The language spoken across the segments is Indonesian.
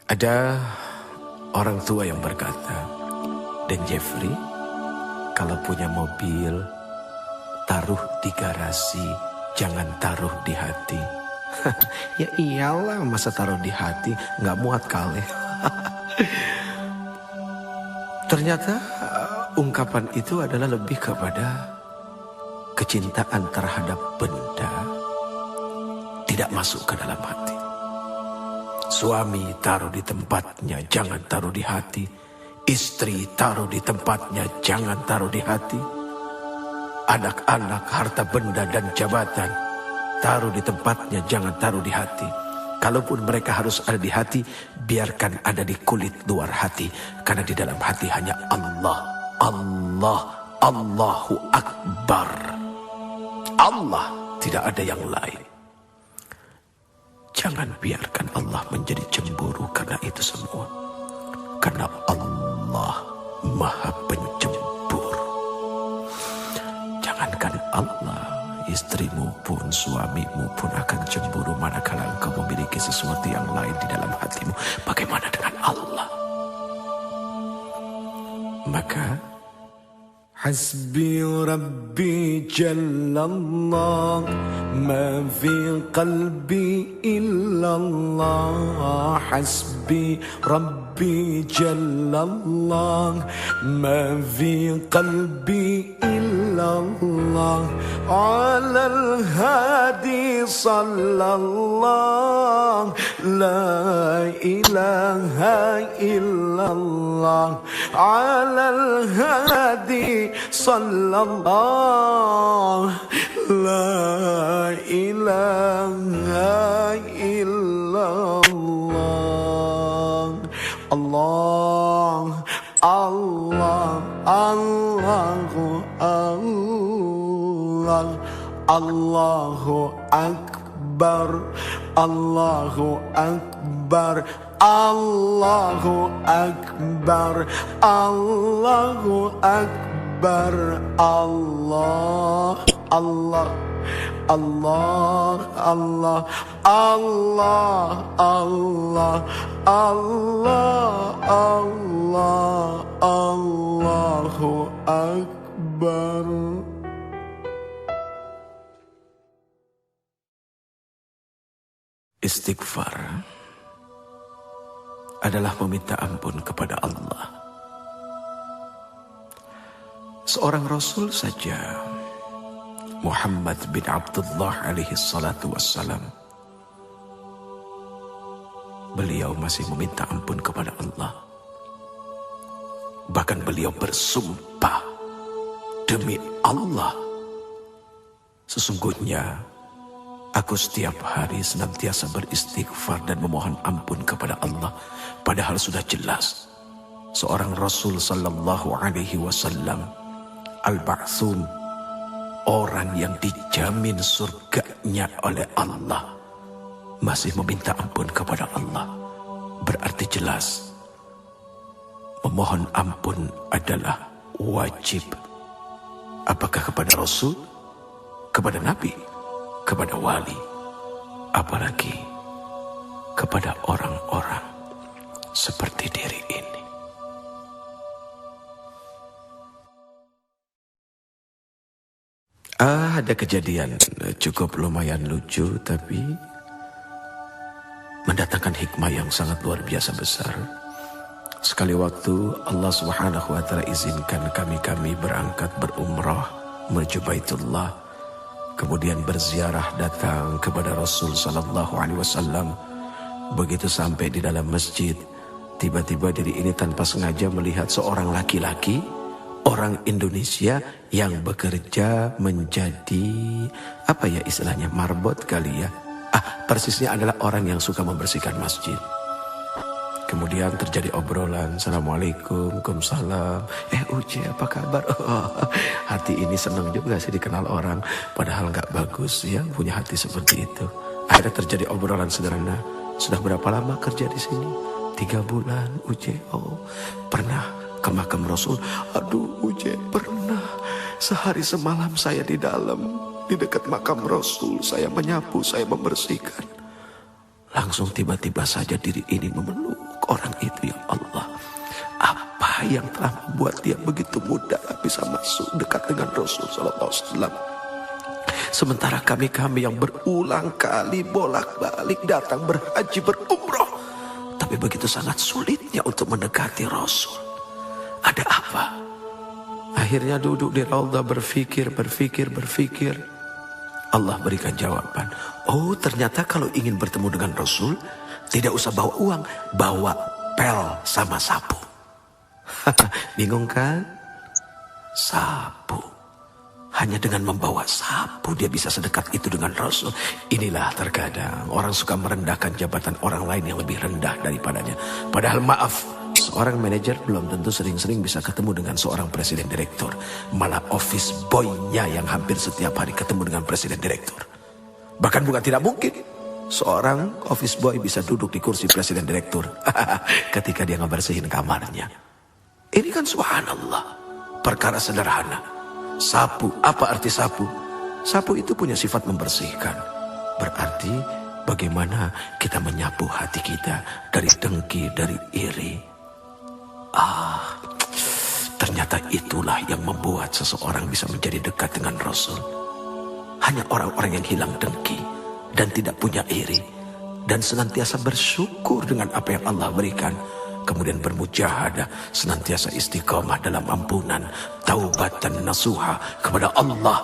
Ada orang tua yang berkata, "Dan Jeffrey, kalau punya mobil, taruh di garasi, jangan taruh di hati." Ya iyalah, masa taruh di hati, nggak muat kali. Ternyata ungkapan itu adalah lebih kepada kecintaan terhadap benda tidak masuk ke dalam hati. Suami taruh di tempatnya, jangan taruh di hati. Istri taruh di tempatnya, jangan taruh di hati. Anak-anak, harta benda dan jabatan, taruh di tempatnya, jangan taruh di hati. Kalaupun mereka harus ada di hati, biarkan ada di kulit luar hati. Karena di dalam hati hanya Allah, Allah, Allahu Akbar. Allah, tidak ada yang lain. Jangan biarkan Allah menjadi cemburu karena itu semua. Karena Allah Maha Pencemburu. Jangankan Allah, istrimu pun, suamimu pun akan cemburu manakala engkau memiliki sesuatu yang lain di dalam hatimu. Bagaimana dengan Allah? Maka حسبي ربي جل الله ما في قلبي إلا الله حسبي ربي جل الله ما في قلبي إلا الله على الهادي صلى الله لا إله إلا الله على الهادي صلى الله لا إله إلا الله الله الله الله الله أكبر الله أكبر الله أكبر الله أكبر الله الله الله الله الله الله الله الله الله أكبر. Istighfar adalah meminta ampun kepada Allah. Seorang Rasul saja, Muhammad bin Abdullah alaihi salatu wassalam, beliau masih meminta ampun kepada Allah. Bahkan beliau bersumpah, demi Allah, sesungguhnya aku setiap hari senantiasa beristighfar dan memohon ampun kepada Allah. Padahal sudah jelas seorang Rasul sallallahu alaihi wasallam, al-Ba'tsum, orang yang dijamin surganya oleh Allah, masih meminta ampun kepada Allah. Berarti jelas memohon ampun adalah wajib. Apakah kepada Rasul, kepada Nabi, kepada wali, apalagi kepada orang-orang seperti diri ini. Ada kejadian cukup lumayan lucu, tapi mendatangkan hikmah yang sangat luar biasa besar. Sekali waktu Allah Subhanahu wa Ta'ala izinkan kami berangkat berumrah menuju Baitullah, kemudian berziarah datang kepada Rasul sallallahu alaihi wasallam. Begitu sampai di dalam masjid, tiba-tiba diri ini tanpa sengaja melihat seorang laki-laki, orang Indonesia yang bekerja menjadi, apa ya istilahnya, marbot kali ya. Persisnya adalah orang yang suka membersihkan masjid. Kemudian terjadi obrolan, Assalamualaikum, Waalaikumsalam. Uce, apa kabar? Hati ini senang juga sih dikenal orang, padahal nggak bagus ya punya hati seperti itu. Akhirnya terjadi obrolan sederhana. Sudah berapa lama kerja di sini? 3 bulan, Uce. Oh, pernah ke makam Rasul? Aduh, Uce, pernah. Sehari semalam saya di dalam, di dekat makam Rasul. Saya menyapu, saya membersihkan. Langsung tiba-tiba saja diri ini memeluk orang itu ya Allah? Apa yang telah membuat dia begitu mudah bisa masuk dekat dengan Rasul sallallahu alaihi wasallam? Sementara kami yang berulang kali bolak-balik datang berhaji berumrah, tapi begitu sangat sulitnya untuk mendekati Rasul. Ada apa? Akhirnya duduk di Raudhah berpikir. Allah berikan jawaban. Oh, ternyata kalau ingin bertemu dengan Rasul, tidak usah bawa uang, bawa pel sama sapu. Bingung kan? Sapu. Hanya dengan membawa sapu dia bisa sedekat itu dengan Rasul. Inilah terkadang orang suka merendahkan jabatan orang lain yang lebih rendah daripadanya. Padahal maaf, seorang manajer belum tentu sering-sering bisa ketemu dengan seorang presiden direktur. Malah office boy-nya yang hampir setiap hari ketemu dengan presiden direktur. Bahkan bukan tidak mungkin seorang office boy bisa duduk di kursi presiden direktur ketika dia ngebersihin kamarnya. Ini kan subhanallah, perkara sederhana. Sapu, apa arti sapu? Sapu itu punya sifat membersihkan. Berarti bagaimana kita menyapu hati kita dari dengki, dari iri. Ternyata itulah yang membuat seseorang bisa menjadi dekat dengan Rasul. Hanya orang-orang yang hilang dengki dan tidak punya iri, dan senantiasa bersyukur dengan apa yang Allah berikan. Kemudian bermujahadah, senantiasa istiqamah dalam ampunan, taubatan nasuha kepada Allah,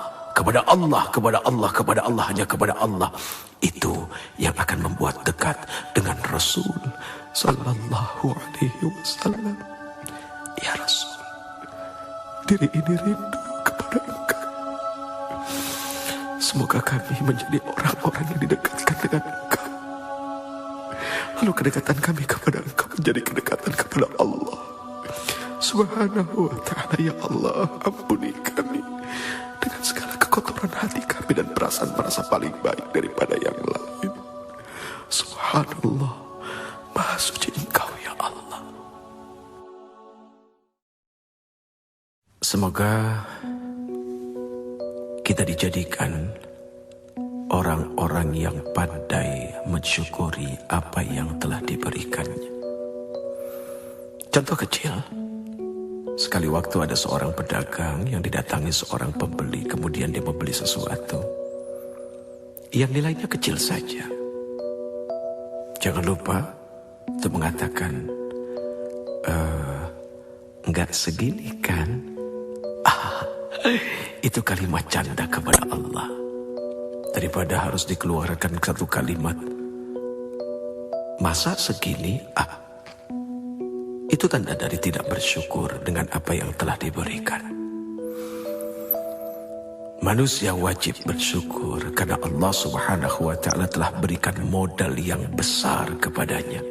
hanya kepada Allah. Itu yang akan membuat dekat dengan Rasul sallallahu alaihi wasallam. Ya Rasul, diri ini rindu kepada Engkau. Semoga kami menjadi orang-orang yang didekatkan dengan Engkau. Lalu kedekatan kami kepada Engkau menjadi kedekatan kepada Allah Subhanahu wa ta'ala. Ya Allah, ampuni kami dengan segala kekotoran hati kami dan perasaan merasa paling baik daripada yang lain. Subhanallah, Maha Suci Engkau ya Allah. Semoga kita dijadikan orang-orang yang pandai mensyukuri apa yang telah diberikannya. Contoh kecil, sekali waktu ada seorang pedagang yang didatangi seorang pembeli, kemudian dia membeli sesuatu yang nilainya kecil saja. Jangan lupa untuk mengatakan, enggak segini kan? Itu kalimat canda kepada Allah. Daripada harus dikeluarkan satu kalimat, masa segini? Itu tanda dari tidak bersyukur dengan apa yang telah diberikan. Manusia wajib bersyukur karena Allah Subhanahu wa ta'ala telah berikan modal yang besar kepadanya.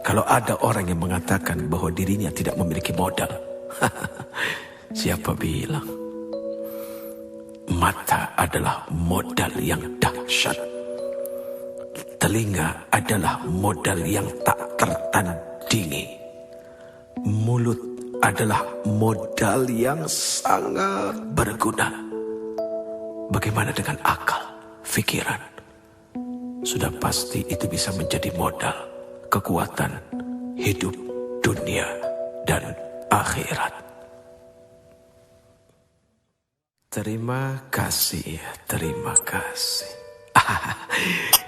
Kalau ada orang yang mengatakan bahwa dirinya tidak memiliki modal, siapa bilang? Mata adalah modal yang dahsyat. Telinga adalah modal yang tak tertandingi. Mulut adalah modal yang sangat berguna. Bagaimana dengan akal, fikiran? Sudah pasti itu bisa menjadi modal kekuatan hidup dunia dan akhirat. Terima kasih, terima kasih.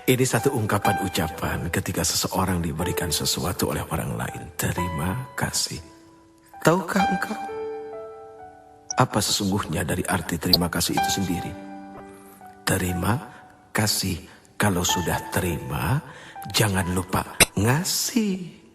Ini satu ungkapan ucapan ketika seseorang diberikan sesuatu oleh orang lain. Terima kasih. Tahukah engkau apa sesungguhnya dari arti terima kasih itu sendiri? Terima kasih. Kalau sudah terima, jangan lupa ngasih.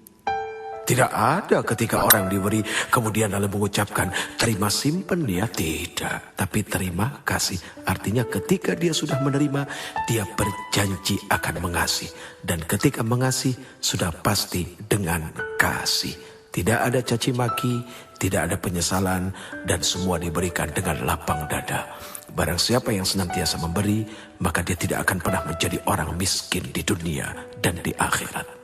Tidak ada ketika orang diberi kemudian lalu mengucapkan terima simpen dia, tidak. Tapi terima kasih artinya ketika dia sudah menerima, dia berjanji akan mengasihi. Dan ketika mengasihi sudah pasti dengan kasih. Tidak ada caci maki, tidak ada penyesalan, dan semua diberikan dengan lapang dada. Barang siapa yang senantiasa memberi, maka dia tidak akan pernah menjadi orang miskin di dunia dan di akhirat.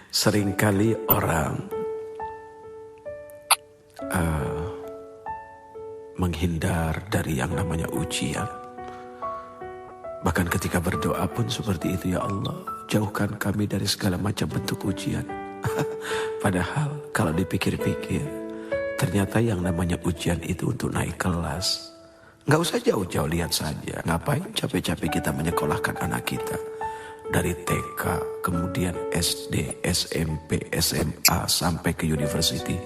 Seringkali orang menghindar dari yang namanya ujian. Bahkan ketika berdoa pun seperti itu, ya Allah, jauhkan kami dari segala macam bentuk ujian. Padahal kalau dipikir-pikir, ternyata yang namanya ujian itu untuk naik kelas. Nggak usah jauh-jauh, lihat saja. Ngapain capek-capek kita menyekolahkan anak kita. Dari TK, kemudian SD, SMP, SMA, sampai ke university.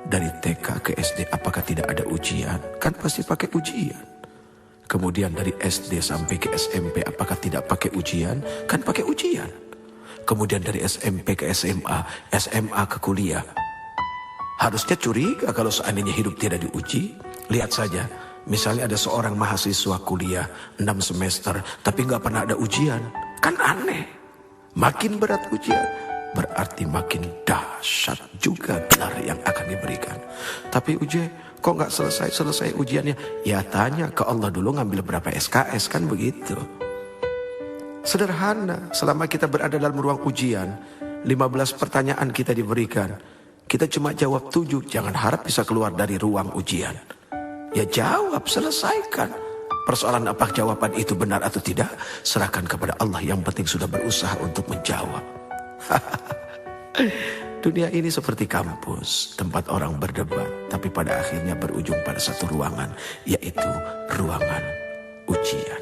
Dari TK ke SD, apakah tidak ada ujian? Kan pasti pakai ujian. Kemudian dari SD sampai ke SMP, apakah tidak pakai ujian? Kan pakai ujian. Kemudian dari SMP ke SMA, SMA ke kuliah. Harusnya curiga kalau seandainya hidup tidak diuji. Lihat saja, misalnya ada seorang mahasiswa kuliah 6 semester, tapi nggak pernah ada ujian. Kan aneh. Makin berat ujian, berarti makin dahsyat juga gelar yang akan diberikan. Tapi kok nggak selesai ujiannya? Ya tanya ke Allah dulu, ngambil berapa SKS, kan begitu. Sederhana, selama kita berada dalam ruang ujian, 15 pertanyaan kita diberikan. Kita cuma jawab 7, jangan harap bisa keluar dari ruang ujian. Ya jawab, selesaikan. Persoalan apa jawaban itu benar atau tidak, serahkan kepada Allah, yang penting sudah berusaha untuk menjawab. Dunia ini seperti kampus, tempat orang berdebat, tapi pada akhirnya berujung pada satu ruangan, yaitu ruangan ujian.